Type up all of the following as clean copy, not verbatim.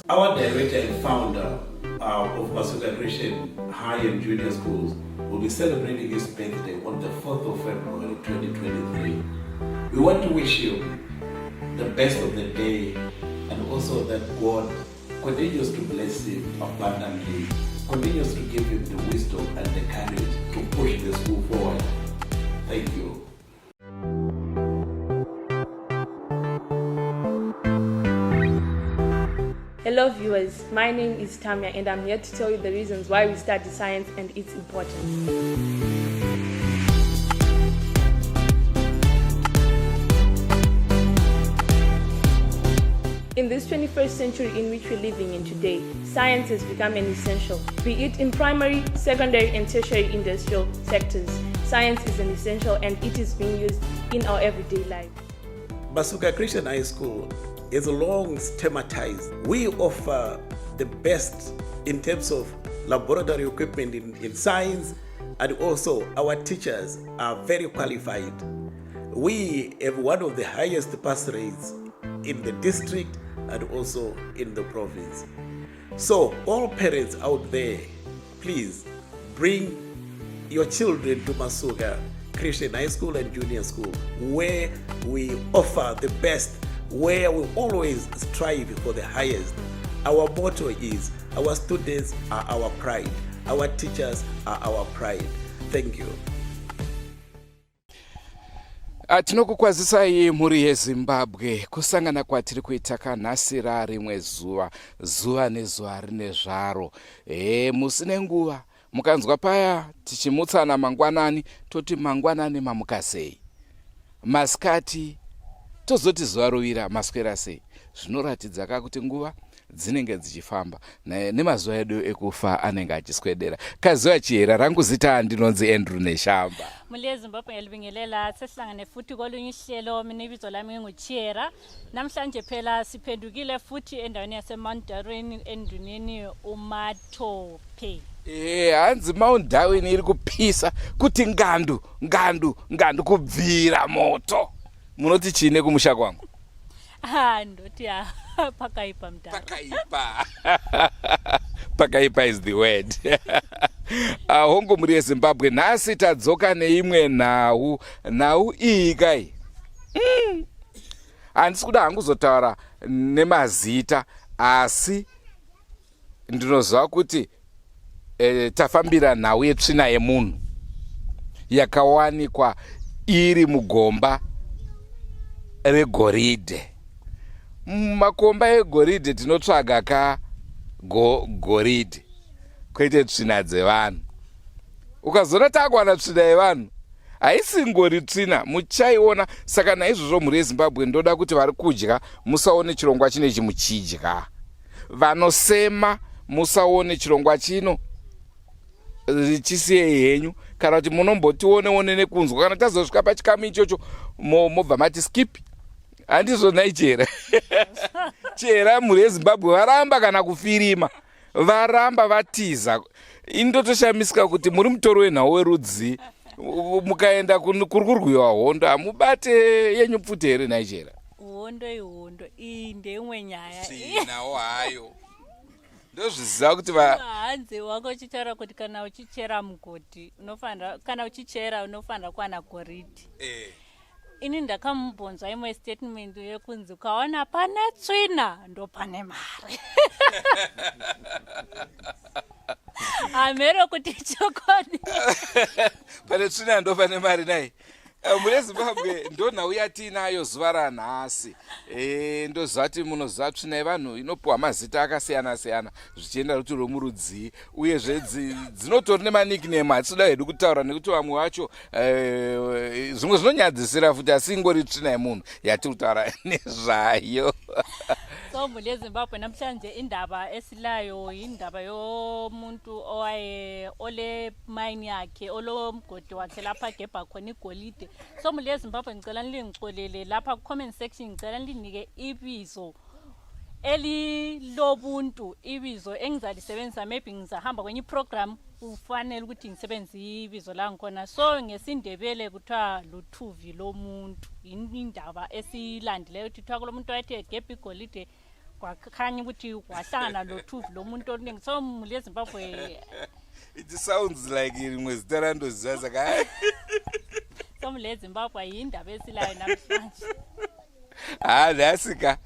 Our director and founder of MASHURA Christian High and Junior Schools will be celebrating his birthday on the 4th of February 2023. We want to wish you the best of the day and also that God continues to bless him abundantly, continues to give him the wisdom and the courage to push the school forward. Thank you. Hello viewers, my name is Tamia and I'm here to tell you the reasons why we study science and its importance. In this 21st century in which we're living in today, science has become an essential. Be it in primary, secondary and tertiary industrial sectors, science is an essential and it is being used in our everyday life. MASHURA Christian High School is long stigmatized. We offer the best in terms of laboratory equipment in science, and also our teachers are very qualified. We have one of the highest pass rates in the district and also in the province. So all parents out there, please bring your children to MASHURA Christian High School and Junior School, where we offer the best, where we always strive for the highest. Our motto is, our students are our pride, our teachers are our pride. Thank you. Tinokukwazisai muri yeZimbabwe. Kusangana kwatiri kuita kanhasira rimwe zuva nezuva rine zvaro. Musine nguva mukanzwa paya tichimutsana mangwanani toti mangwanani mamuka sei, masikati tozoti zuva rovira maswera sei. Zvinoratidza kuti nguva dzinenge dzichifamba nemazuva edu ekufa anenge achiswedera. Kazuva chihera rangu zita ndinonzi Andrew Neshamba. Muli Zimbabwe elibingelela sesihlangane futhi kolunye ihlelo. Mina ibizo lami nguChihera. Namhlanje phela siphendukile futhi endaweni yaseMount Darwin enduneni uMathope. Hanzi Mount Darwin iri kuphisa kuti ngandu kubvira moto. Munoti chine kumusha kwangu? Ndoti pakaipa mtaro. Pakaipa is the word. Hongu muri yeZimbabwe nhasi tadzoka neimwe nhau iyi kai. Handisi kuda hangu zotaura nemazita, asi ndinoziva kuti tafambira nhau yeTsvina Yemunhu yakawanikwa iri mugomba reGoridhe. Makomba eGoridhe tinotsvaga ka goridhe kwete tsvina dzevanhu. Ukazona takuwana tsvina yevanhu haisingori tsvina, muchaiona. Saka naizvozvo muri yeZimbabwe ndoda kuti vari kudya musaone chirongwa chinechi muchidya, vanosema musaone chirongwa chino richisiyei henyu, kana kuti munombotione nekunzwa. Kana tazosvika pachikamu ichocho mobva mati skip, handizvona chera chera mhuri yezimbabwe varamba kana kufirima varamba vatiza indotoshamisika kuti muri mutoro wenhau werudzi mukaenda kuri kurwiwa hondo hamubate yenyu pfuti here naichera hondo ihondo iyi ndeimwe nyaya Tsvinawo hayo ndozviziva kuti hanze wako uchitaura kuti kana uchichera mugodhi kana uchichera unofanira kuwana goridhe ini ndakamubvunza imwe statement yekunzi ukaona pane Tsvina ndo pane mari hamero kuti chokoni pane Tsvina ndo pane mari nai mune Zimbabwe ndo nhau yatinayo zuva ranhasi ndozati munoziva Tsvina yevanhu inopiwa mazita akasiyana-siyana zvichienda kuti romurudzi uyezve dzinotori nemanikname hatinoda hedu kutaura nekuti vamwe vacho zvimwe zvinonyadzisira futi asi ingori Tsvina yemunhu yatiri kutaura nezvayo so mhuri yeZimbabwe namhlanje indaba esilayo indaba yomuntu ole mine yakhe olomgodi wakhe lapha agebha khona igolide so mhuri yeZimbabwe ngicela nilingixolele lapha ku-comment section ngicela nilinike ibizo elilobuntu ibizo engizalisebenzisa maybe ngizahamba kwenye iprogram ufanele ukuthi ngisebenzise ibizo langikhona so ngesindebele kuthiwa luthuvi lomuntu indaba esilandileyo ukuthi kuthiwa kulomuntu wayethi egebha igolide kwakhanya ukuthi wahlangana lothuvi lomuntu oluningi so mhuri yeZimbabwe it sounds like rimwe zita randoziva kai so mhuri yeZimbabwe yindaba esilayo namhlanje nhasika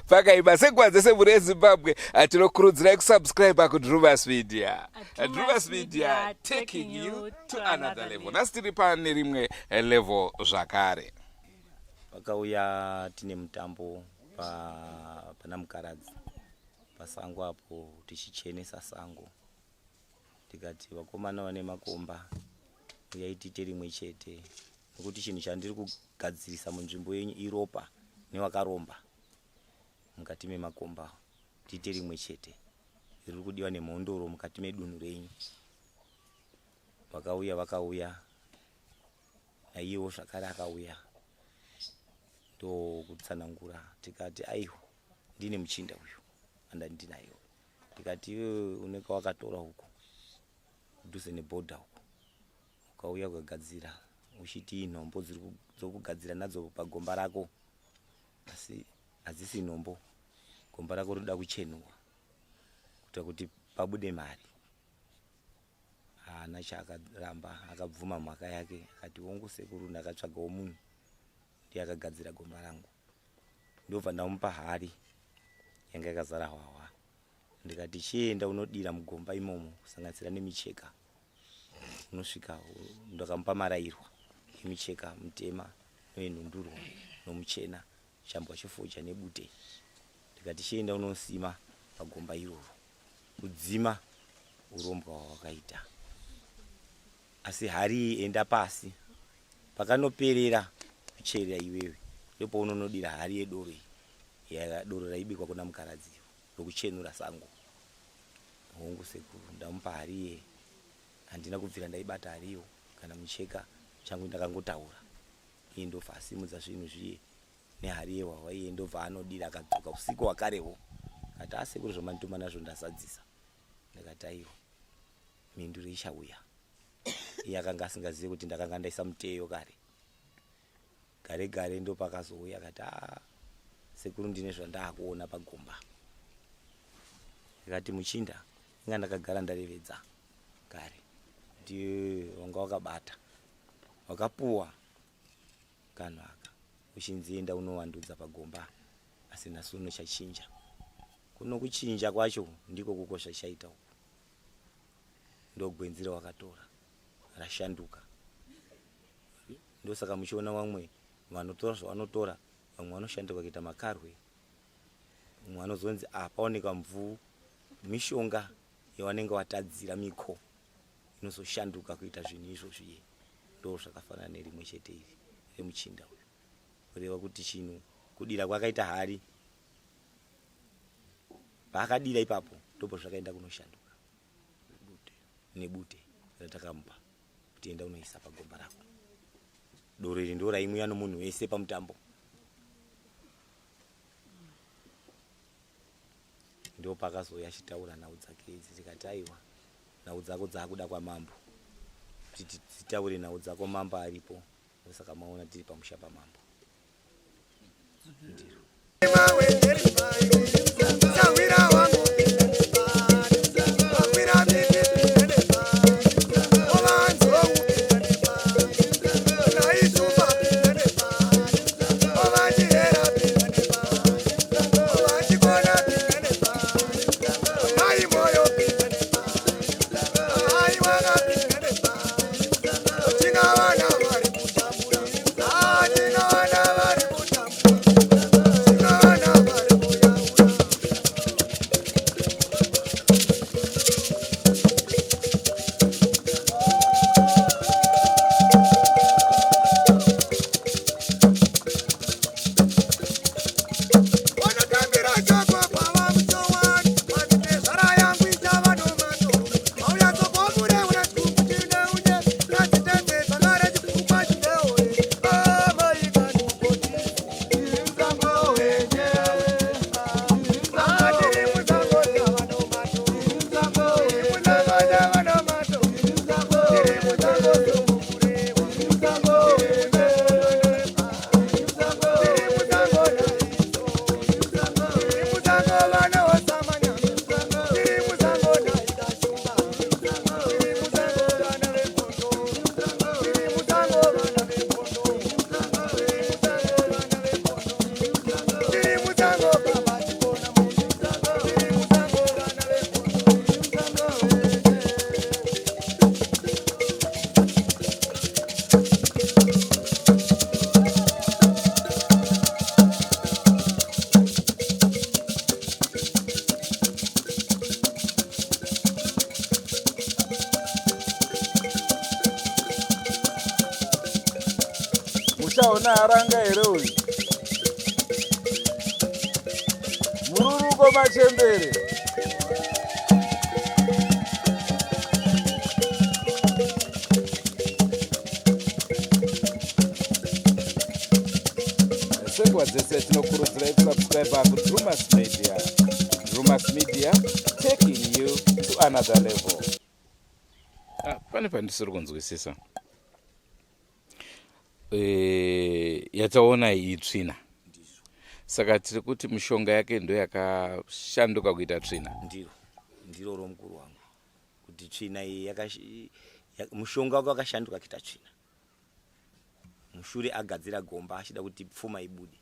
pakaiba sekwanze semhuri yeZimbabwe tinokurudzirai kusubscribe kuDrewmas media Drewmas media taking you to another level nhasi tiri pane rimwe level zvakare pakauya tine mutambo pana mukaradzi pasango apo tichichenesa sango tikati vakomana vane makomba uyai tiite rimwe chete nokuti chinhu chandiri kugadzirisa munzvimbo yenyu iropa newakaromba mukati memakomba tiite rimwe chete riri kudiwa nemhondoro mukati medunhu renyu vakauya naiyewo zvakare akauya ndokutsanangura tikati aiwa ndine muchinda uyu anda ndinayo tikati iwe uneka wakatora huko kudhuze nebhodha huko ukauya ukagadzira uchiti nhombo dzokugadzira nadzo pagomba rako asi hadzisi nhombo gomba rako roda kuchenuwa kuita kuti pabude mari haana chaakaramba akabvuma mhaka yake akati wongu sekuru ndakatsvagawo munhu ndiye akagadzira gomba rangu ndobva ndamupa hari yanga yakazara hwahwa ndikati chienda unodira mugomba imomo kusanganisira nemicheka unosvika ndakamupa marairwa emicheka mutema noenhundurwa nomuchena chambwa chifocha nebute ndikati chienda unosima pagomba iroro kudzima urombwa hwawakaita asi hari enda pasi pakanoperera kucherera iwewe ndipo unonodira hari yedoro doro raibikwa kuna mukaradzi rokuchenura sango hongu sekuru ndamupa hariye handina kubvira ndaibata hariyo kana mucheka changu ndakangotaura iye ndobva asimudza zvinhu zviye nehari yehwahwa iye ndobva anodira akadzoka usiku hwakarewo kati asekuru zvamanituma nazvo ndasadzisa ndakati aiwa mhinduro ichauya iye akanga asingazive kuti ndakanga ndaisa muteyo gare ndopakazouya akati sekuru ndine zvandaakuona pagomba ndikati muchinda inga ndakagara ndarevedza kare ndiye wanga wakabata wakapuwa kanhu aka uchinzienda unowandudza pagomba asi nasu unochachinja kuno kuchinja kwacho ndiko kuko zvachaita uku ndogwenzi rawakatora rashanduka ndosaka muchiona vamwe vanotora zvavanotora vamwe vanoshanduka kuita makarwe mumwe anozonzi paoneka mvuu mishonga yavanenge watadzira miko inozoshanduka kuita zvinhu izvozviye ndo zvakafanana nerimwe chete iri remuchinda uyu kureva kuti chinhu kudira kwakaita hari paakadira ipapo ndobvo zvakaenda kunoshanduka nebute ratakamupa kuti enda unoisa pagomba rako doro iri ndo raimwiwa nomunhu wese pamutambo Ndio pakazoya achitaura nhau dzake idzi tikati aiwa nhau dzako dzakuda kwamambo titaure nhau dzako mambo aripo saka maona tiri pamusha pamambo ndiro Muchaona aranga here uyu mururuko machembere senguva dzese tinokurudzirai kusubscribe kuDrewmas Media. Drewmas Media, taking you to another level. Pane pandisiri kunzwisisa. Yataona iyi tsvina. Saka tiri kuti mishonga yake ndo yakashanduka kuita tsvina. Ndiro romukuru wangu. Kuti tsvina iyi mushonga wake wakashanduka kuita tsvina. Mushure agadzira gomba achida kuti pfuma ibude.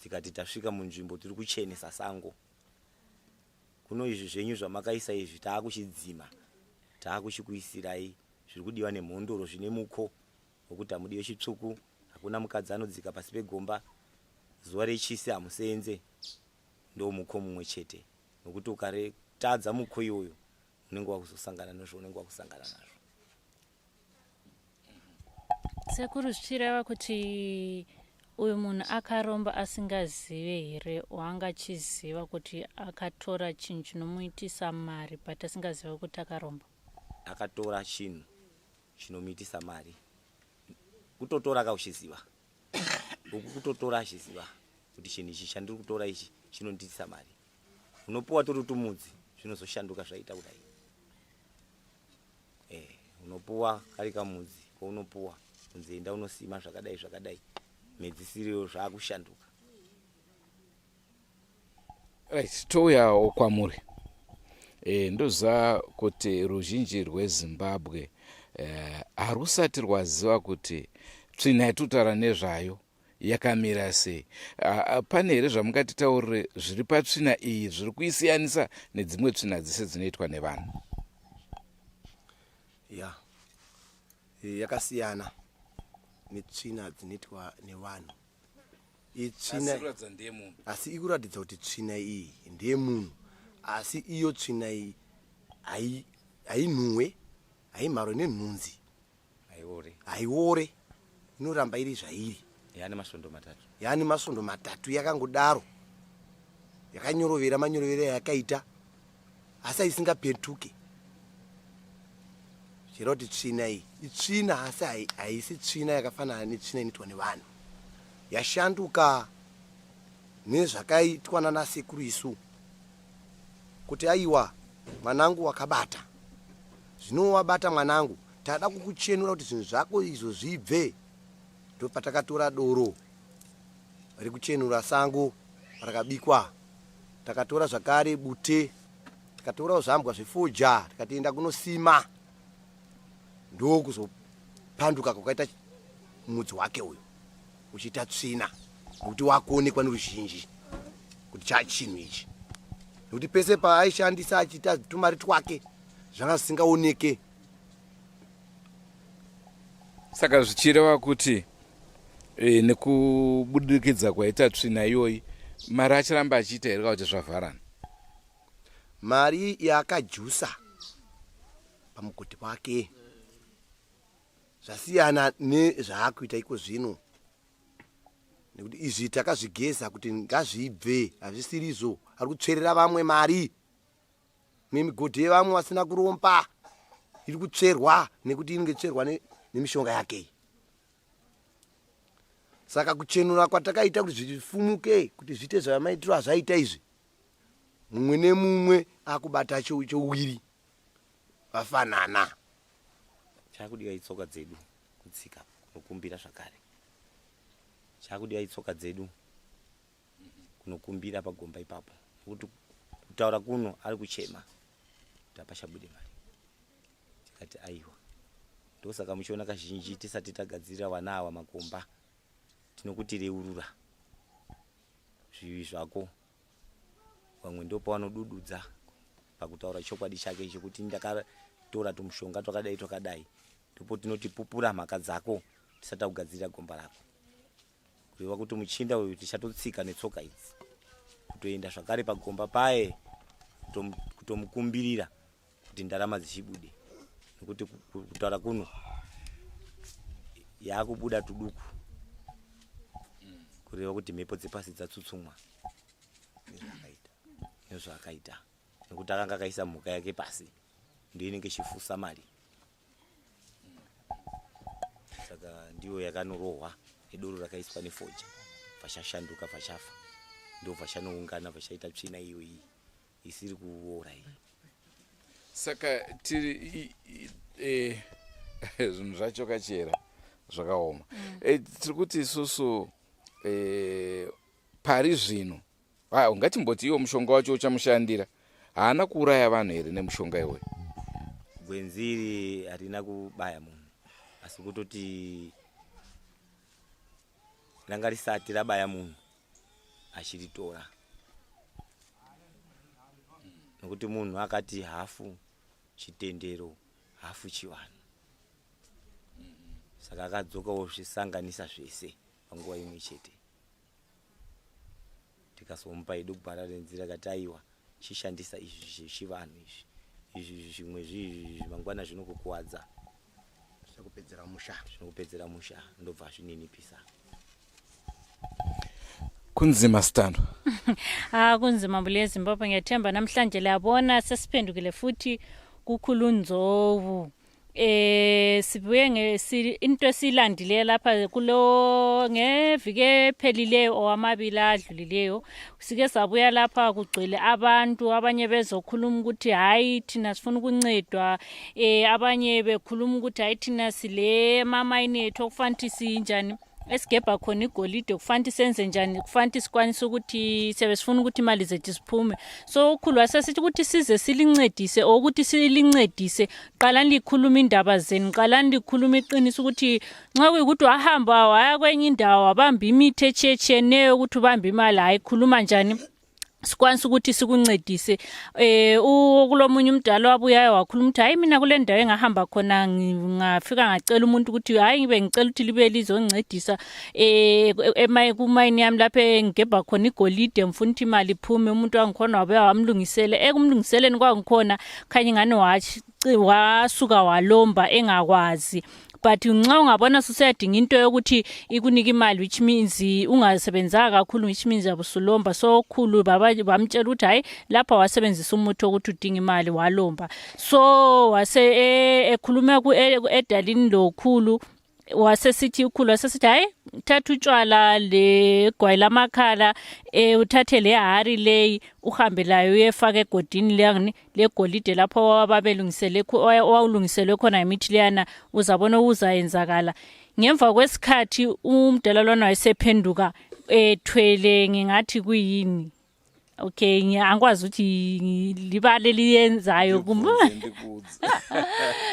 Tikati tasvika munzvimbo tiri kuchenesa sango. Kuno izvi zvenyu zvamakaisa izvi taakuchidzima. Taakuchikuisirai zviri kudiwa nemhondoro zvine muko. Nokuti hamudiwe chitsvuku, hakuna mukadzi anodzika pasi pegomba, zuva rechisi hamusenze, ndo muko mumwe chete. Nokuti ukaretadza muko iyoyo, unenge wakusangana nazvo, unenge wakusangana nazvo. Sekuru zvichireva kuti uyu munhu akaromba asingazive here waangachiziva kuti akatora chinhu chinomuitisa mari but asingaziva kuti akaromba? Akatora chinhu chinomuitisa mari. Kutotora kauchiziva. Kutotora achiziva kuti chinhu ichi chandiri kutora ichi chinonditisa mari. Unopuwa tori tumudzi zvinozoshanduka zvaita kudai. Unopuwa kari kamudzi kwaunopuwa kunzenda unosima zvakadai medzisiriyo zvaakushanduka. Right, touyawo kwamuri. Ndoziva kuti ruzhinji rweZimbabwe harusati rwaziva kuti tsvina yatutaura nezvayo yakamira sei. Pane here zvamungatitaurire zviri patsvina iyi zviri kuisiyanisa nedzimwe tsvina dzese dzinoitwa nevanhu? Yakasiyana netsvina dzinoitwa nevanhu. Asi ikuratidza kuti tsvina iyi ndeyemunhu, asi iyo tsvina iyi hainhuwe, haimharwe nenhunzi, haiore, inoramba iri zvairi. Yaane masvondo matatu yakangodaro, yakanyorovera manyorovero yakaita, asi isingapetuke. Chero kuti tsvina iyi itsvina, asi haisi tsvina yakafanana netsvina inoitwa nevanhu. Yashanduka nezvakaitwa nanasekuru isu. kuti aiwa mwanangu wakabata zvinowabata mwanangu tada kukuchenura kuti zvinhu zvako izvo zvibve ndopatakatora doro rikuchenura sango rakabikwa takatora zvakare bute tikatorawo zvambwa zvefoja tikatienda kunosima ndokuzopanduka kwakaita mudzi wake uyu uchiita tsvina nokuti wakuonekwa neruzhinji kuti chinhu ichi nokuti pese paaishandisa achiita tumari twake zvanga zvisingaoneke. Saka zvichireva kuti nekubudikidza kwaita tsvina iyoyi mari achiramba achiita here kuti zvavharana? Mari yaakajusa pamugoti wake zvasiyana nezvaakuita iko zvino, nekuti izvi takazvigeza kuti ngazvibve, hazvisirizvo. Ari kutsverera vamwe mari, migodhi yevamwe vasina kurompa iri kutsverwa nekuti inenge tsverwa nemishonga yake. Saka kuchenura kwatakaita kuti zvifumuke, kuti zviite zvamaitiro azvaita izvi, mumwe nemumwe akubata chouwiri vafanana. Chakudiwa itsoka dzedu kutsika kunokumbira zvakare. Chakudiwa itsoka dzedu kunokumbira pagomba ipapo. Kuti kutaura kuno ari kuchema tapashabude mari. Tikati aiwa. Ndosaka muchiona kazhinji tisati tagadzirira vana ava makomba tinokuti reurura zvivi zvako. Vamwe ndopa vanodududza pakutaura chokwadi chake chekuti ndakatora tumushonga twakadai ndipo tinoti pupura mhaka dzako tisati kugadzirira gomba rako. Kureva kuti muchinda uyu tichatotsika netsoka idzi kutoenda zvakare pagomba paye kutomukumbirira kuti ndarama dzichibude, nekuti kutaura kuno yakubuda tuduku kureva kuti mhepo dzepasi dzatsutsumwa nezvaakaita, nekuti akanga akaisa mhuka yake pasi ndiyo inenge ichifusa mari. Saka ndiyo yakanorohwa nedoro rakaiswa nefoja, vachashanduka vachafa, ndo vachanoungana vachaita tsvina iyoyi isiri kuora iyi. Saka tiri zvinhu zvacho kachera zvakaoma. Tiri kuti isusu pari zvino ungatimboti iwo mushonga wacho uchamushandira, haana kuuraya vanhu here nemushonga iwoyo? Gwenziri harina kubaya munhu, asi kutoti ranga risati rabaya munhu achiritora, nokuti munhu akati hafu chitendero hafu chivanhu. Saka akadzokawo zvisanganisa zvese panguva imwe chete. Tikasomupa idu kubhara renzira kati aiwa chishandisa izvi zvechivanhu izvi zvimwe zvimangwana zvinokukuwadza zvinokupedzera musha ndobva zvininipisa. Kunzima Stano. Kunzima mbule Zimbabwe. Ngiyathemba namhlanje liyabona sesiphendukile futhi kukhulunzovu. Sibuye into esilandile lapha kulo ngeviki ephelileyo owamabili adlulileyo, sike sabuya lapha kugcwele abantu, abanye bezokhuluma ukuthi hayi thina sifuna ukuncedwa, abanye bekhuluma ukuthi hayi thina sile mama inethu okufanele sinjani esigebha khona igolide kufanele senze njani, kufanele sikwanise ukuthi sebesifuna ukuthi imali zethu siphume. So ukhulu wasesithi ukuthi size silincedise ukuthi silincedise, qalani likhuluma indaba zenu, qalani likhuluma iqiniso ukuthi nxa kuyikuthi wahamba waya kwenye indawo wabamba imithi etshetsheneyo ukuthi ubamba imali, hayi khuluma njani sikwanisa ukuthi sikuncedise. Kulomunye umdala wabuyayo wakhuluma ukuthi hayi mina kule ndawo engahamba khona ngafika ngacela umuntu ukuthi hayi ngibe ngicela ukuthi libe lizoncedisa kumayini yami lapho ngigebha khona igolide ngifuna ukuthi imali iphume. Umuntu wangikhona wabuya wamlungisele, ekumlungiseleni kwangikhona khanye ngane wasuka walomba engakwazi. But nxa ungabona susayadinga into yokuthi ikunika imali, which means ungasebenzanga kakhulu, which means abusulomba. So khulu bamtshela ukuthi hayi lapha wasebenzisa umuthi ukuthi udinga imali walomba. So wase ekhuluma edalini lokhulu wasesithi ukhulu wasesithi hayi thatha utshwala le gwayila lamakhala uthathe le hari leyi uhambe layo uyefaka egodini legolide lapho wawulungiselwe khona imithi leyana uzabona uzayenzakala. Ngemva kwesikhathi umdala lona wayesephenduka ethwele ngingathi kuyini. Okay, angikwazi ukuthi libale liyenzayo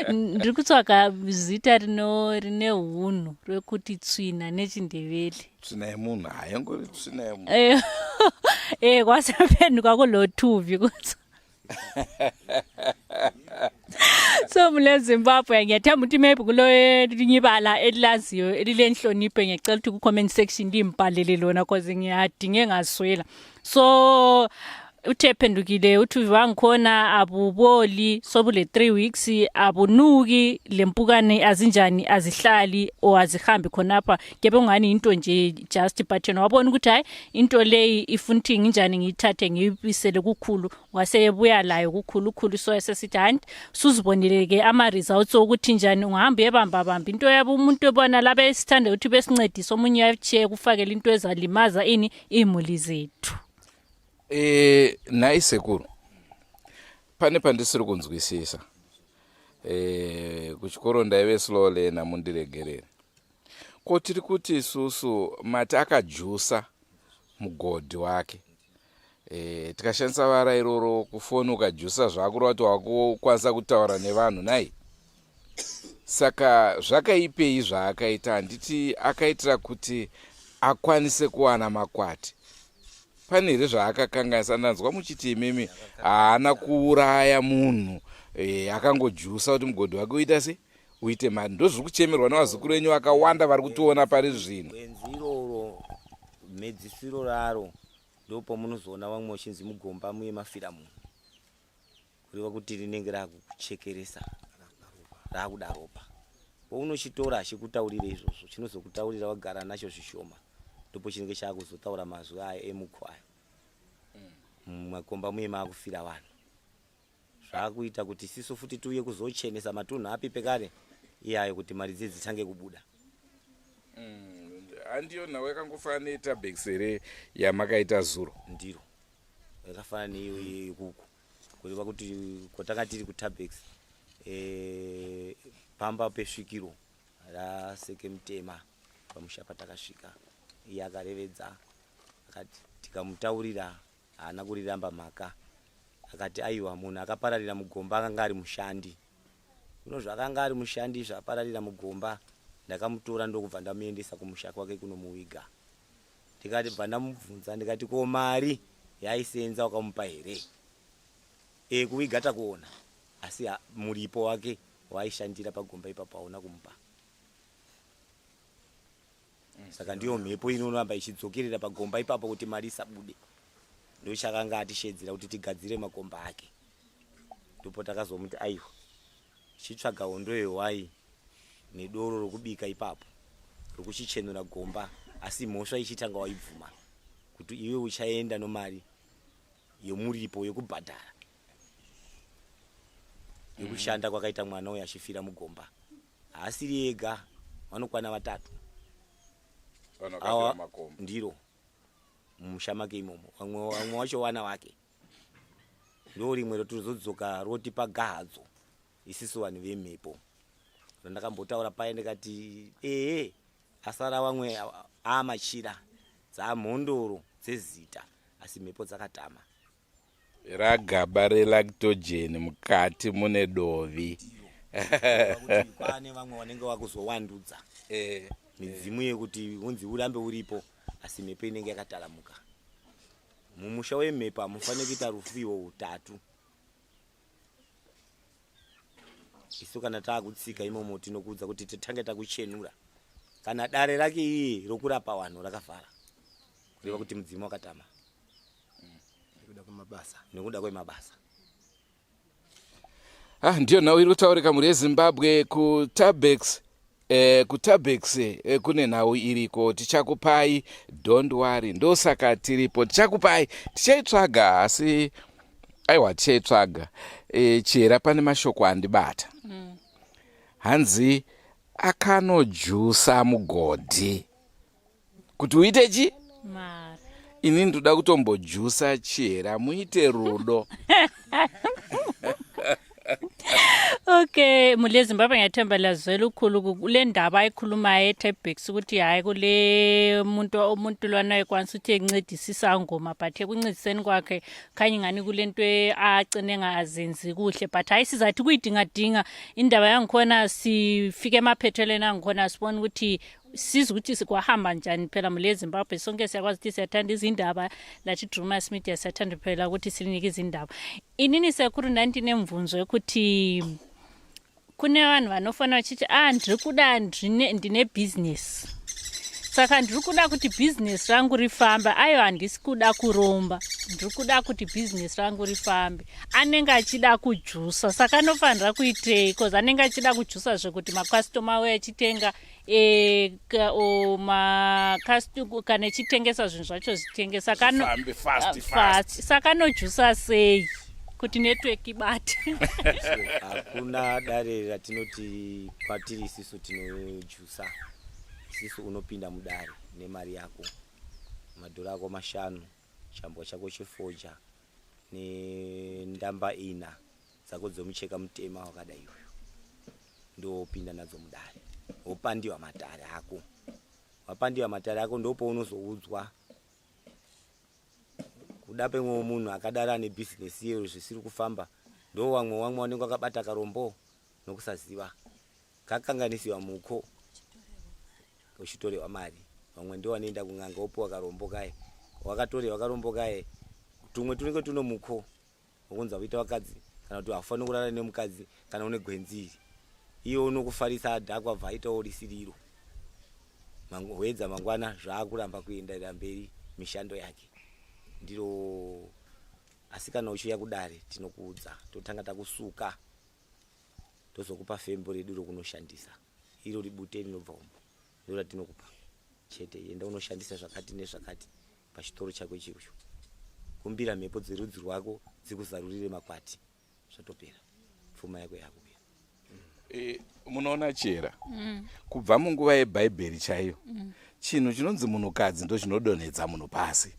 ndikutsvaga zita rinehunhu rekuti Tsvina nechindeveli. Tsvina yemunhu haingori Tsvina yemunhu. Kwasaphenduka kuloThuvi kuti. So mule Zimbabwe ngiyathemba ukuthi maybe kulo linyibala elilaziyo elilenhlonipho ngiyacela ukuthi ku comment section limbhalele lona cause ngiyadinge ngaswela. So uthephendukile uThuvi wangikhona abuboli sobule 3 weeks abunuki lempukane azinjani azihlali owazihambi khonapha kebe ungani into nje just but yena wabona ukuthi hayi into leyi ifunthi nginjani ngiyithathe ngiyibisele kukhulu waseyebuya layo kukhulu so esesithi hayi suzibonile ke ama results ukuthi njani ungahamba ebamba into yabo umuntu ebona labe esithanda ukuthi besincedise omunye yachiye kufakela into ezalimaza ini imuli zethu. Nayi sekuru pane pandisiri kunzwisisa kuchikoro ndaive slowly namundiregerere ko tiri kuti isusu mati akajusa mugodhi wake tikashandisa vara iroro kufoni ukajusa zvakuru wati wakukwanisa kutaura nevanhu nai saka zvakaipei zvaakaita handiti akaitira kuti akwanise kuwana makwati pane here zvaakakanganisa ndanzwa muchiti imimi haana kuuraya munhu akangojusa kuti mugodhi wake uita se uite mari ndozviri kuchemerwa nevazukuru venyu vakawanda vari kutiona pari zvino. Gwenzi iroro medzisiro raro ndopamunozoona vamwe vachinzi mugomba muye mafira munhu kureva kuti rinenge rakuchekeresa rakuda ropa pounochitora achikutaurira izvozvo chinozokutaurira wagara nacho zvishoma ndipo chinenge chakuzotaura mazwi ayo emukwaya makomba muye maakufira vanhu zvakuita kuti siso futi tiuye kuzochenesa matunhu api pekare iyayo kuti mari dzidzi dzitange kubuda. Andiyo nawe yakangofana netabhekisere yamakaita zuro ndiro yakafana neiyo ikuku kureva kuti kwatanga tiri kutabhekisi pamba pesvikiro raseke mutema pamusha patakasvika iye akarevedza akati tikamutaurira haana kuriramba mhaka akati aiwa munhu akapararira mugomba akanga ari mushandi kuno zvakanga ari mushandi zvapararira mugomba ndakamutora ndokubva ndamuendesa kumusha kwake kunomuwiga ndikati bva ndamubvunza ndikati ko mari yaisenza wakamupa here kuwiga takuona asi muripo wake waishandira pagomba ipapo hauna kumupa. Saka ndiyo mhepo inoramba ichidzokerera pagomba ipapo kuti mari isabude ndochakanga atishedzera kuti tigadzire makomba ake ndipo takazomuti aiwa chitsvaga hondo yewai nedoro rokubika ipapo rokuchichenura gomba asi mhosva ichitanga waibvuma kuti iwe uchaenda nomari yomuripo yekubhadhara yekushanda kwakaita mwana uyo achifira mugomba haasiri ega vanokwana 3 awa ndiro mumusha make imomo vamwe wacho wana wake ndo rimwe rotuzodzoka roti pagahadzo isiso vanhu vemhepo randakambotaura paye ndikati asara vamwe amachira dzamhondoro dzezita asi mhepo dzakatama ragaba relactogen mukati mune dovi pane vamwe vanenge vakuzowandudza midzimu yekuti unzi urambe uripo asi mhepo inenge yakatalamuka mumusha wemhepo hamufaniri kuita rufiwo 3 isu kana taakutsika imomo tinokudza kuti titange takuchenura kana dare rake iye rokurapa vanhu rakavhara kureva kuti mudzimu wakatama nekuda kwemabasa. Ndiyo nhau iri kutaurika muri yeZimbabwe kutabeks kune nhau iriko tichakupai, don't worry, ndosaka tiripo tichakupai, tichaitsvaga asi aiwa tichaitsvaga chera pane mashoko andibata hanzi akanojusa mugodhi kuti uite chi mari ini ndoda kutombojusa chera muite rudo. okay mule Zimbabwe ngiyathemba lazwela ukhulu kule ndaba ayikhulumayo eThebex ukuthi hayi kule umuntu lwana ekwanisa ukuthi encedisisa ngoma but ekuncediseni kwakhe khanye ngani kulento agcine ngazenzi kuhle but hayi sizathi kuyidinga indaba yangikhona sifike emaphethelweni angikhona sibona ukuthi siza ukuthi sikwahamba njani phela mule Zimbabwe sonke siyakwazi ukuthi siyathanda izindaba lathi Drewmas Media siyathanda phela ukuthi silinike izindaba inini sekhulu 19 emvunzo ukuthi kune vanhu vanofana vachichi ndiri kuda ndine business saka ndiri kuda kuti business rangu rifambe ayo handisi kuda kuromba ndiri kuda kuti business rangu rifambe anenge achida kujusa saka anofanira kuitei cause anenge achida kujusa zvekuti makastoma we achitenga kana echitengesa zvinhu zvacho zvitengesa saka anojusa sei kuti network ibate. Hakuna dare ratinoti kwatiri isisu tinojusa. Isisu unopinda mudare nemari yako. Madhora ako 5, chambo chako chifoja nendamba 4 dzako dzomucheka mutema wakadai iyoyo. Ndopinda nadzo mudare. Wopandiwa matare ako. Wapandiwa matare ako ndopo unozoudzwa kuda pemwe munhu akadara nebusiness yero zvisiri kufamba ndo wamwe wanenge akabata karombo nokusaziva kakanganisiwa muko kuchitorewa mari vamwe ndo vanoenda kunganga opuwa karombo kaye wakatorewa karombo kaye tumwe tunenge tuno muko ukunza kuita wakadzi kana kuti afana kurara nemukadzi kana une gwenziri iyo unokufarisa adhakwa vaita orisiriro wedza mangwana zvaakuramba kuenderera mberi mishando yake ndiro asikana uchiya kudare tinokuudza totanga takusuka tozokupa fembo redu rokunoshandisa iro ribute rinobva umo ndiro ratinokupa chete enda unoshandisa zvakati nezvakati pachitoro chako ichocho kumbira mhepo dzerudzi rwako dzikuzarurire makwati zvatopera pfuma yako yakuya. Munoona chera kubva munguva yeBhaibheri chaiyo chinhu chinonzi munhukadzi ndo chinodonhedza munhu pasi.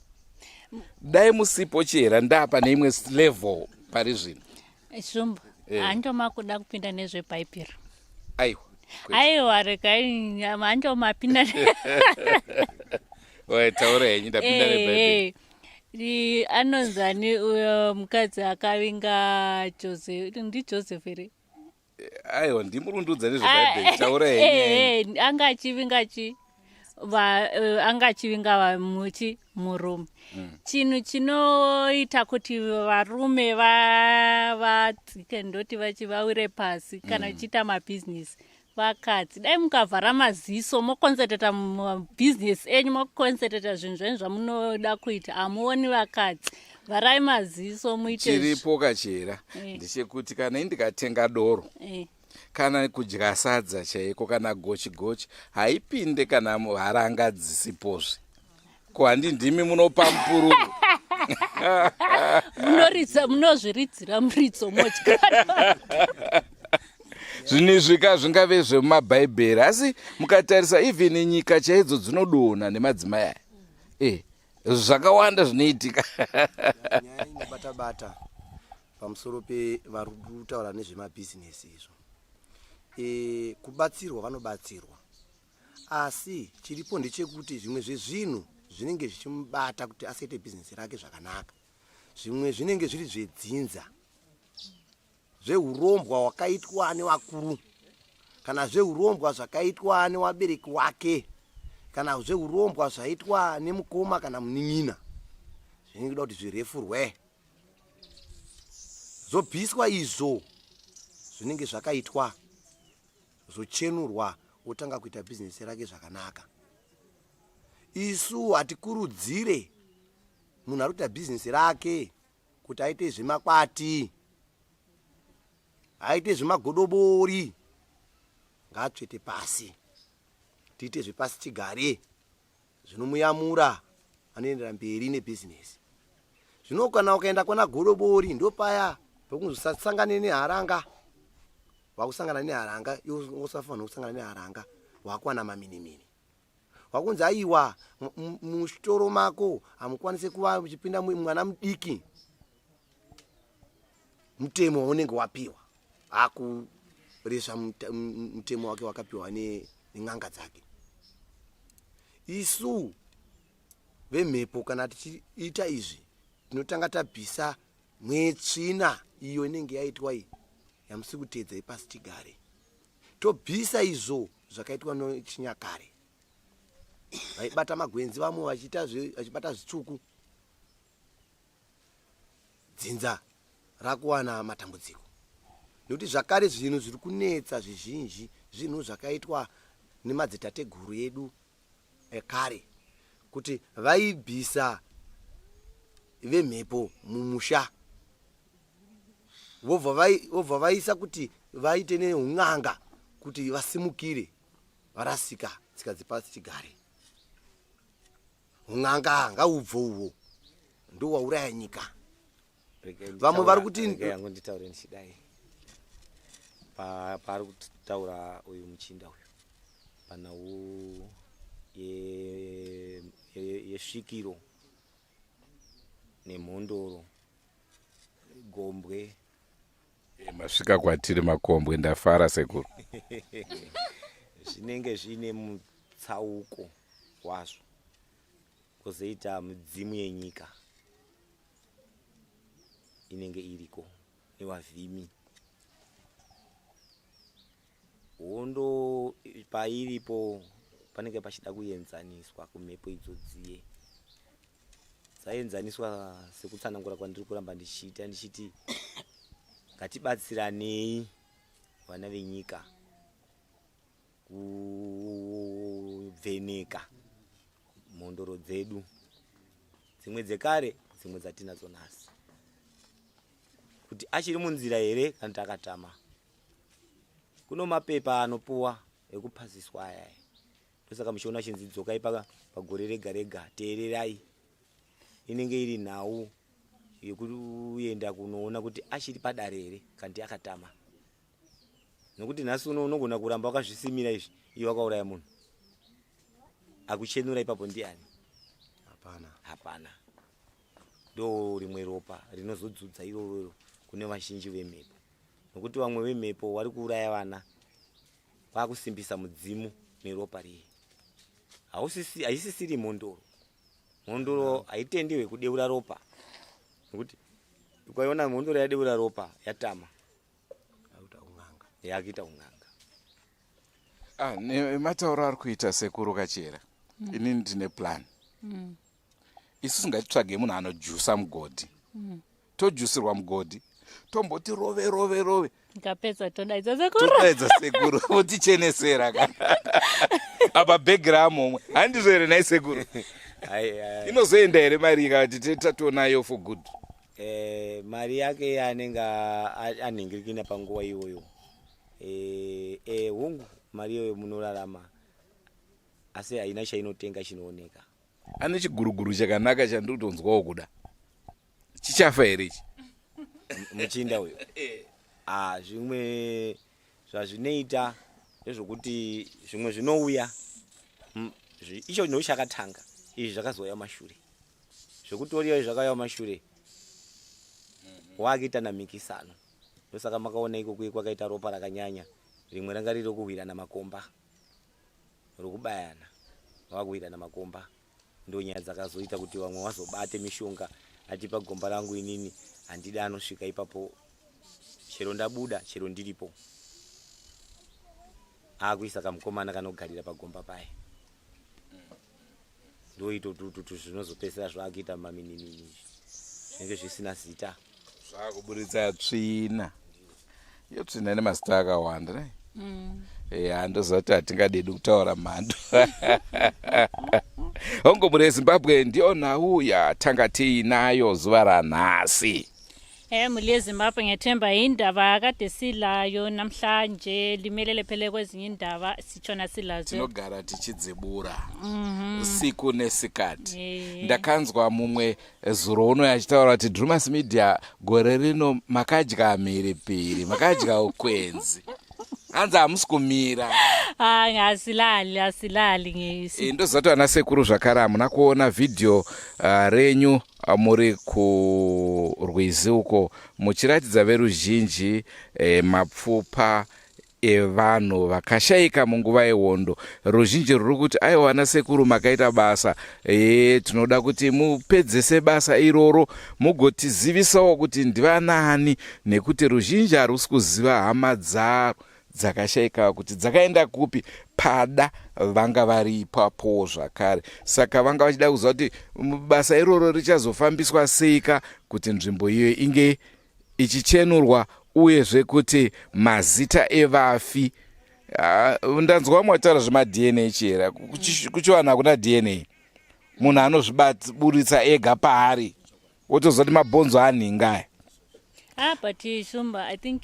Dai musipo chera ndapa neimwe level pari zvino Shumba handoma kuda kupinda nezveBhaibheri aiwa rekai handoma mapinda taura henyu ndapinda neBhaibheri anonzani uyo mukadzi akavinga Joseph here aiwa ndimurundudza nezveBhaibheri taura henyu anga achivinga anga achivinga murume chinhu chinoita kuti varume vadzike ndoti vachivawire pasi kana uchiita mabhizinesi vakadzi dai mukavhara maziso mokonsentrata mabhizinesi enyu mokonsentrata zvinhu zvenyu zvamunoda kuita hamuoni vakadzi vharai maziso muite chiripo kachera ndechekuti kana indikatenga doro kana kudya sadza chaiko kana gochi haipinde kana haranga dzisipozve ko handindimi munopa mupururu munozviridzira muritso modya zvinizvika zvingave zvemumabhaibheri asi mukatarisa even nyika chaidzo dzinodonha nemadzimai aya zvakawanda zvinoitika. Nyaya inobata pamusoro pevari kutaura nezvemabhizinesi izvo kubatsirwa vanobatsirwa asi chiripo ndechekuti zvimwe zvezvinhu zvinenge zvichimubata kuti asaite bhizinesi rake zvakanaka zvimwe zvinenge zviri zvedzinza zveurombwa hwakaitwa nevakuru kana zveurombwa zvakaitwa newabereki wake kana zveurombwa zvaitwa nemukoma kana munin'ina zvinenge kuda kuti zvirefurwe zobviswa izvo zvinenge zvakaitwa zvochenurwa otanga kuita bhizinesi rake zvakanaka. Isu hatikurudzire munhu ari kuita bhizinesi rake kuti aite zvemakwati aite zvemagodobori ngaatsvete pasi tiite zvepasi chigare zvinomuyamura anoendera mberi nebhizinesi. Zvino kana ukaenda kwana godobori ndo paya pekuzosangane neharanga wakusangana neharanga usafanira kusangana neharanga wakuwana maminimini wakunzi aiwa muchitoro mako hamukwanise kuva muchipinda mwana mudiki mutemo waunenge wapiwa akuresa mutemo wake wakapiwa nen'anga dzake. Isu vemhepo kana tichiita izvi tinotanga tabvisa mwetsvina iyo inenge yaitwa iyi yamusi kuteedza ipasi tigare, tobvisa izvo zvakaitwa nechinyakare vaibata magwenzi vamwe vachibata zvitsvuku, dzinza rakuwana matambudziko nekuti zvakare zvinhu zviri kunetsa zvizhinji zvinhu zvakaitwa nemadzitateguru edu ekare kuti vaibvisa vemhepo mumusha vobva vaisa kuti vaite neun'anga kuti vasimukire varasika tsika dzepasi chigare. Un'anga ngaubvo uwo ndo wauraya nyika. Vamwe vari kuti yangu nditaure nchidai pari kutaura uyu muchinda uyu panhau yesvikiro nemhondoro gombwe masvika kwatiri makombwe ndafara sekuru. zvinenge zvine mutsauko wazvo, kozoita midzimu yenyika inenge iriko nevavhimi hondo pairipo panenge pachida kuenzaniswa kumhepo idzodziye dzaenzaniswa sekutsanangura kwandiri kuramba ndichiti ngatibatsiranei vana venyika kuvheneka mhondoro dzedu dzimwe dzekare dzimwe dzatinadzo nhasi kuti achiri munzira here kana kuti akatama. Kuno mapepa anopuwa ekupaziswa aya ndosaka muchiona chinzi dzokai pagore rega rega teererai, inenge iri nhau yekuenda kunoona kuti achiri padare here kana kuti akatama, nokuti nhasi uno unogona kuramba wakazvisimira izvi iwe wakauraya munhu akuchenura ipapo ndiani? Hapana. Ndo rimwe ropa rinozodzudza iroro kune vazhinji vemhepo, nokuti vamwe vemhepo vari kuuraya vana vakusimbisa mudzimu neropa riye. Haisisiri mhondoro haitendiwe kudeura ropa, nokuti ukaiona mhondoro yadeura ropa yatama yakuita un'anga. Nematauro ari kuita sekuru kachera inini ndine plan. Isu ngatitsvage munhu anojusa mugodhi, tojusirwa mugodhi tomboti rove ngapedza todaidza sekuru votichenesera kana apa background momwe handizvo here nai sekuru? Inozoenda here mari ikati tatonayo for good? Mari yake anenge anhingirikina panguva iyoyo hungu mari iyoyo munorarama asi haina chainotenga chinooneka. Ane chiguruguru chakanaka chandotonzwawo kuda chichafa here ichi muchinda uyo? Zvimwe zvazvinoita nezvokuti zvimwe zvinouya icho ndo chakatanga, izvi zvakazouya mashure, zvokutoriyo zvakauya mashure wakuita namikisano. Ndosaka makaona iko kwakaita ropa rakanyanya, rimwe ranga riri kuhwirana makomba, rokubayana wakuhwirana makomba. Ndo nyaya dzakazoita kuti vamwe wazobate mishonga ati pagomba rangu inini handidi anosvika ipapo, chero ndabuda chero ndiripo akuisa kamukomana kanogarira pagomba paye. Ndo ito tutu zvinozopedzera zvakuita maminimini zvinenge zvisina zita zvakuburitsa Tsvina. Iyo Tsvina ine mazita akawanda ne handozati hatingadedi kutaura mhando. Hongo muri Zimbabwe ndiyo nhau yatanga tiinayo zuva ranhasi. Muli yeZimbabwe ngiyathemba indaba kade silayo namhlanje limelele phele kwezinye indaba sichona silazo. Tinogara tichidzibura usiku nesikati. Ndakanzwa mumwe zuro uno yachitaura kuti Drewmas Media gore rino makadya mhiripiri, makadya ukwenzi. hanzi hamusi kumira. Asilali ngisi. Ndozati ana sekuru zvakare hamuna kuona video renyu muri kurwizi uko muchiratidza veruzhinji mapfupa evanhu vakashayika munguva yehondo. Ruzhinji ruri kuti aiwa ana sekuru makaita basa, tinoda kuti mupedzese basa iroro mugotizivisawo kuti ndivanani, nekuti ruzhinji harusi kuziva hama dzaro dzakashayika kuti dzakaenda kupi pada vanga vari ipapo zvakare. Saka vanga vachida kuziva kuti basa iroro richazofambiswa seika kuti nzvimbo iyo inge ichichenurwa, uyezve kuti mazita evafi. Ndanzwa mwataura zvema-DNA chera, kuchiwana hakuna DNA. Munhu anozviburitsa ega paari wotoziva kuti mabhonzo anhingaya. But Shumba, I think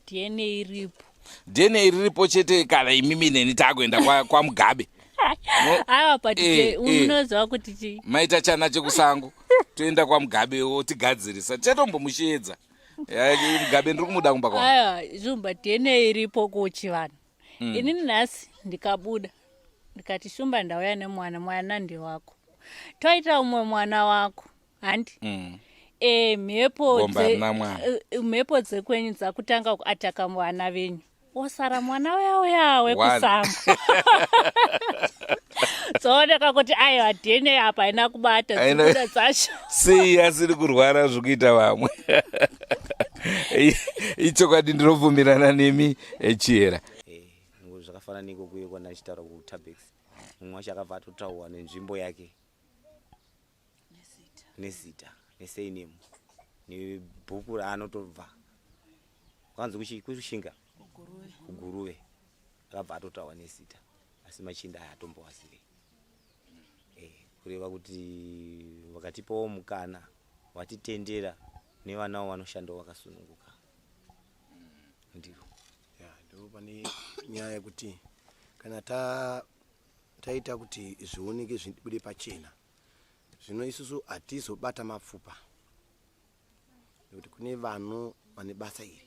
DNA iripo. DNA iripo chete kana imimi neni takuenda kwa Mugabe. But unoziva kuti maita chana chekusango toenda kwa Mugabe wotigadzirisa chatombomushedza. Mugabe ndiri kumuda kumba kwa. Shumba, DNA iripo kuchivanhu. Inini nhasi ndikabuda ndikati Shumba ndauya nemwana ndewako. Toita umwe mwana wako handi. Mhepo dzekwenyu dzakutanga kuataka mwana venyu, osara mwana yawe kusango. Tsooneka kuti aiwa DNA apa haina kubata dzikuda dzacho. Sei asiri kurwara zvikuita vamwe. Ichokwadi ndinobvumirana nemi Chiyera. Zvakafanana niko kuye kwana chitaura kuTabex. Mumwe wacho akabva atotaura nenzvimbo yake nezita neseinemu nebhuku raanotobva kwanzi kushinga kuguruve akabva atotaura nezita, asi machinda aya atombowazivei. Kureva kuti vakatipawo mukana watitendera nevanawo vanoshandawo vakasununguka. Ndiko ndo pane nyaya yekuti kana taita kuti zvioneke zvibude pachena, zvino isusu hatizobata mapfupa, nekuti kune vanhu vane basa iri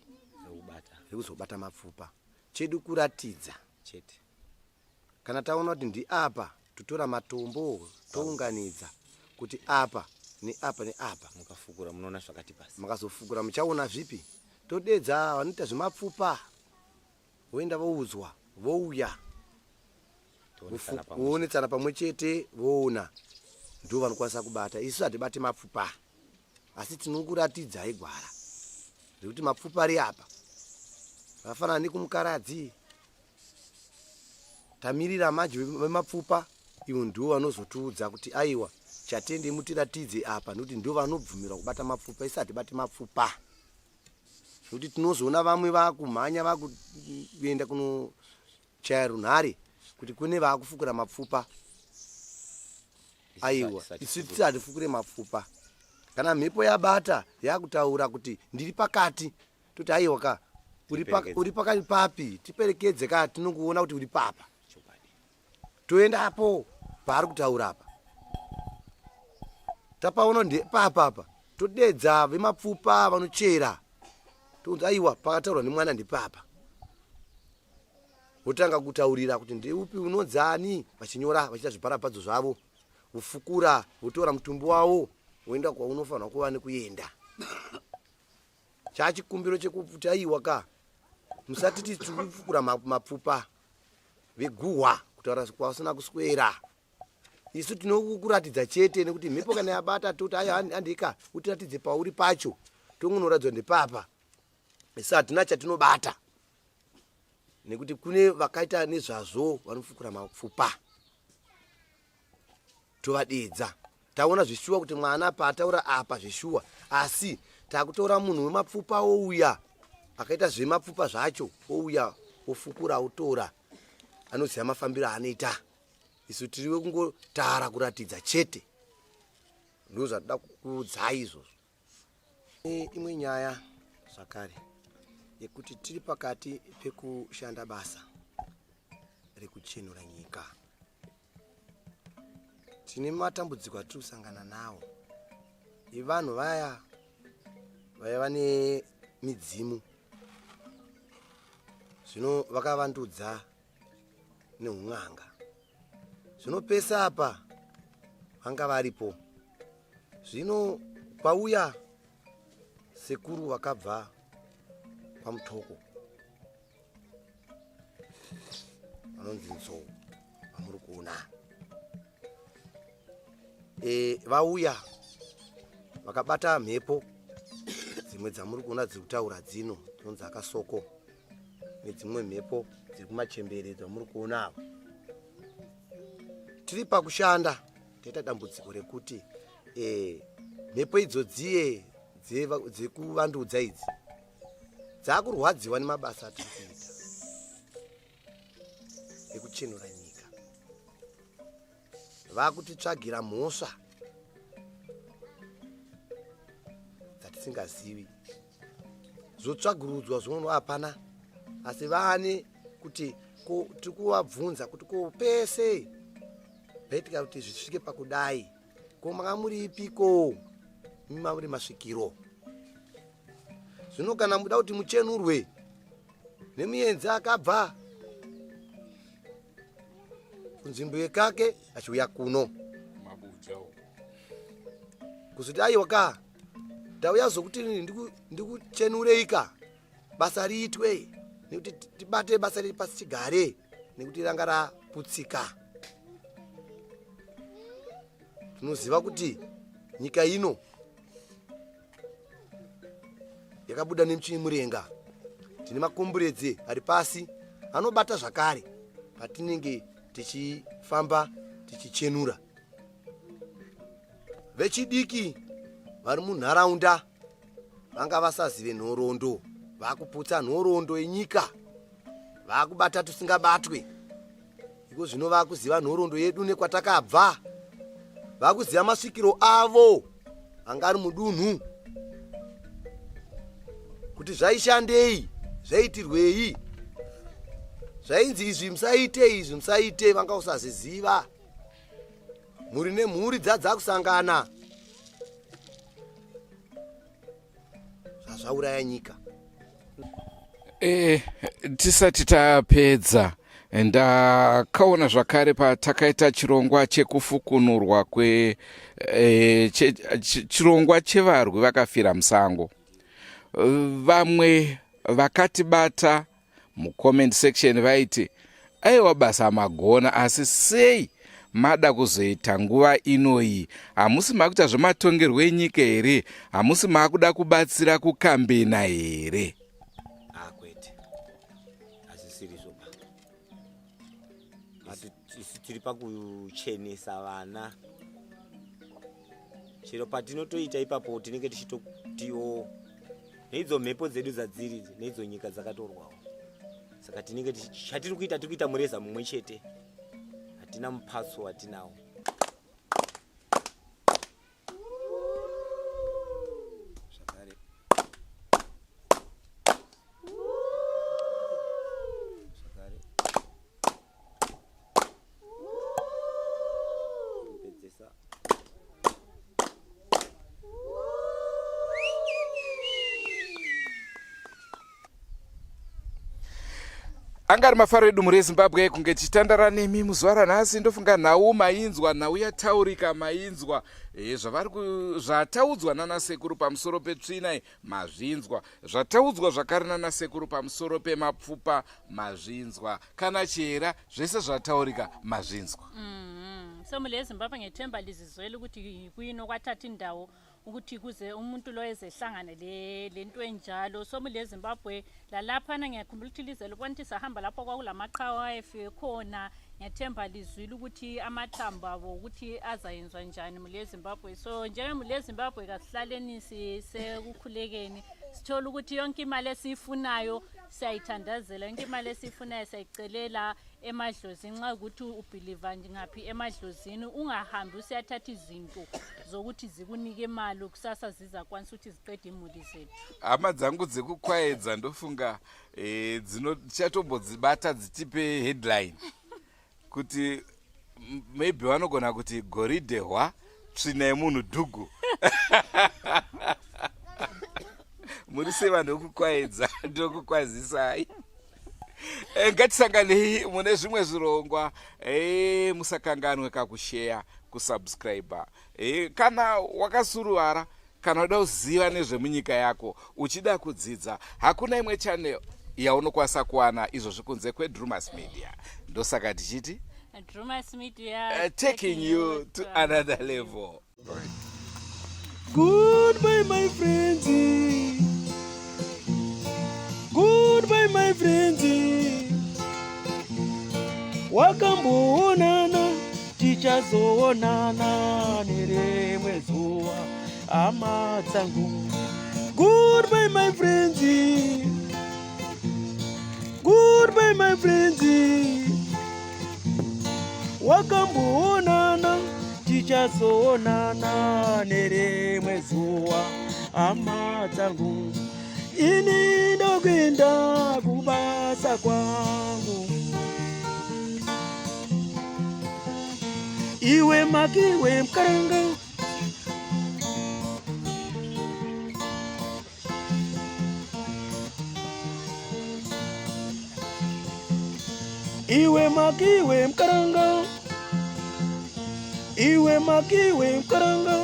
rekuzobata mapfupa. Chedu kuratidza chete. Kana taona kuti ndi apa, tutora matombo tounganidza kuti apa neapa neapa, mukafukura munoona zvakati pasi. Makazofukura muchaona zvipi? Todedza vanoita zvemapfupa, voenda voudzwa, vouya voonetsana pamwe chete, voona, ndo vanokwanisa kubata. Isu hatibati mapfupa, asi tinokuratidza igwara rekuti mapfupa ari apa. Vafanana nekumukaradzi tamirira maji vemapfupa, ivo ndo vanozotiudza kuti aiwa chatende mutiratidze apa, nokuti ndo vanobvumirwa kubata mapfupa. Isu hatibati mapfupa, nokuti tinozoona vamwe vakumhanya vakuenda kunochaya runhare kuti kune vakufukura mapfupa. Aiwa isu tisatifukure mapfupa. Kana mhepo yabata yakutaura kuti ndiri pakati, toti aiwa ka uri pakati papi, tiperekedze ka tinokuona kuti uri papa, toendapo paari kutaura apa. Tapaona ndi papa todedza vemapfupa vanochera, tounza aiwa pakataurwa nemwana ndi papa. Votanga kutaurira kuti ndeupi unodzani, vachinyora vachiita zvibharapadzo zvavo, vofukura, votora mutumbi wavo woenda kwaunofanirwa kuva nekuenda. Chachikumbiro chekuti aiwa ka musatiti tikufukura mapfupa veguhwa kutaura kwasina kuswera. Isu tinokuratidza chete, nekuti mhepo kana yabata toti aya andika utiratidze pauri pacho, tongonoradzwa ndepapa. Isu hatina chatinobata, nekuti kune vakaita nezvazvo vanofukura mapfupa, tovadedza. Taona zvishuwa kuti mwana paataura apa zvishuwa, asi takutora munhu wemapfupa ouya akaita zvemapfupa zvacho, ouya ofukura otora, anoziva mafambiro anoita. Isu tiriwe kungotara kuratidza chete, ndo zvatoda kukuudzai izvozvo. Imwe nyaya zvakare yekuti tiri pakati pekushanda basa rekuchenura nyika. Tine matambudziko atiri kusangana nawo evanhu vaya vane midzimu. zvino vakavandudza neun'anga. Zvino pesa apa vanga varipo. Zvino pauya sekuru vakabva pamutoko vanonzi Nzou vamuri kuona. Vauya vakabata mhepo dzimwe dzamuri kuona dziri kutaura dzino dzinonzi akasoko, nedzimwe mhepo dziri kumachembere dzamuri kuona avo. Tiri pakushanda taita dambudziko rekuti mhepo idzo dziye dzekuvandudza idzi dzakurwadziwa nemabasa atiri kuita ekuchenura nyika. Vakutitsvagira mhosva dzatisingazivi. Zvotsvagurudzwa zvinono hapana, asi vane kuti tiri kuvabvunza kuti ko pese paitika kuti zvisvike pakudai, ko manga muripiko muri masvikiro. Zvino kana muda kuti muchenurwe nemuenzi akabva kunzvimbo yekake achiuya kuno kuzoti aiwa ka ndauya zokuti ndikuchenureika basa riitwe, nekuti tibate basa riri pasi tigare, nekuti ranga raputsika. Tinoziva kuti nyika ino yakabuda nemuchimurenga. Tine makomburedze ari pasi anobata zvakare patinenge tichifamba tichichenura. Vechidiki vari munharaunda vanga vasazive nhoroondo, vakuputsa nhoroondo yenyika, vakubata tusingabatwe. Iko zvino vakuziva nhoroondo yedu nekwatakabva, vakuziva masvikiro avo anga ari mudunhu, kuti zvaishandei, zvaitirwei, zvainzi izvi musaite, izvi musaite, vanga usaziziva. Mhuri nemhuri dzakusangana, zvazvauraya nyika. Tisati tapedza, ndakaona zvakare patakaita chirongwa chekufukunurwa chirongwa chevarwi vakafira musango. Vamwe vakatibata mucomment section vaiti aiwa basa magona, asi sei mada kuzoita nguva inoyi? Hamusi makuita zvematongerwo enyika here? Hamusi makuda kubatsira kukambena here? Kwete, asisiri zvoba. Tiri pakuchenesa vana. Chero patinotoita ipapo tinenge tichitotiwo neidzo mhepo dzedu dzadziri neidzo nyika dzakatorwawo. Saka tinenge chatiri kuita mureza mumwe chete. Hatina mupatso watinawo. Angari mafaro edu muri Zimbabwe kunge tichitandara nemi muzuva ranhasi. Ndofunga nhau mainzwa, nhau yataurika mainzwa, zvataudzwa nanasekuru pamusoro peTsvina mazvinzwa, zvataudzwa zvakare nanasekuru pamusoro pemapfupa mazvinzwa, kana chera zvese zvataurika mazvinzwa. So mule Zimbabwe ngeThemba lizizwele ukuthi kuyini okwathatha indawo ukuthi kuze umuntu lo ezehlangane lento enjalo. So mule Zimbabwe lalaphana ngiyakhumbula ukuthi lizelo bonke sahamba lapho kwakulamaqhawe ayefike khona. Ngiyathemba lizwile ukuthi amathambo abo ukuthi azayenzwa njani mule Zimbabwe. So njenge mule Zimbabwe kasihlaleni sekukhulekeni, sithola ukuthi yonke imali esifunayo siyayithandazela, yonke imali esifunayo siyayicelela emadlozini. Nxa ukuthi ubelieve ngaphi emadlozini, ungahambi usiyathatha izinto zokuthi zikunike imali kusasa zizakwanisa ukuthi ziqede imuli zethu. Hama dzangu dzekukwayedza ndofunga tichatombodzibata dzitipe headline kuti maybe vanogona kuti Vegoridhe hwa Tsvina Yemunhu dhugu. Muri seva ndokukwaedza ndokukwazisai. ngatisanganei mune zvimwe zvirongwa musakanganwe kakushare kusubscribe kana wakasuruvara kana uda kuziva nezvemunyika yako uchida kudzidza hakuna imwe channel yaunokwanisa kuwana izvozvi kunze kweDrewmas Media ndosaka tichiti Drewmas Media taking you to another level. Goodbye my friends, goodbye my friends, wakamboonana tichazoonana nerimwe zuva hama dzangu. Goodbye my friends, goodbye my friends, wakamboonana tichazoonana nerimwe zuva hama dzangu. Ini ndokwenda kubasa kwangu, iwe makiwe mkaranga, iwe makiwe mkaranga, iwe makiwe mkaranga.